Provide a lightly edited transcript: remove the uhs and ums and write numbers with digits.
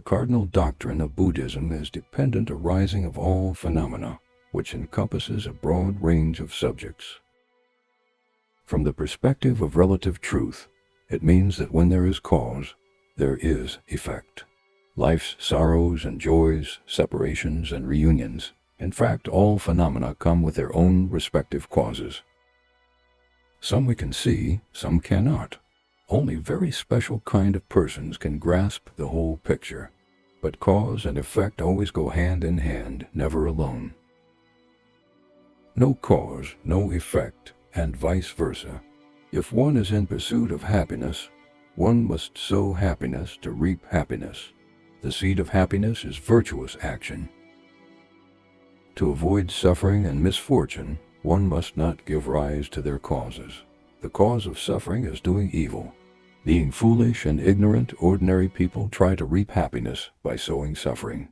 cardinal doctrine of Buddhism is dependent arising of all phenomena, which encompasses a broad range of subjects. From the perspective of relative truth, it means that when there is cause, there is effect. Life's sorrows and joys, separations and reunions, in fact, all phenomena come with their own respective causes. Some we can see, some cannot. Only very special kind of persons can grasp the whole picture. But cause and effect always go hand in hand, never alone. No cause, no effect, and vice versa. If one is in pursuit of happiness, one must sow happiness to reap happiness. The seed of happiness is virtuous action. To avoid suffering and misfortune, one must not give rise to their causes. The cause of suffering is doing evil. Being foolish and ignorant, ordinary people try to reap happiness by sowing suffering.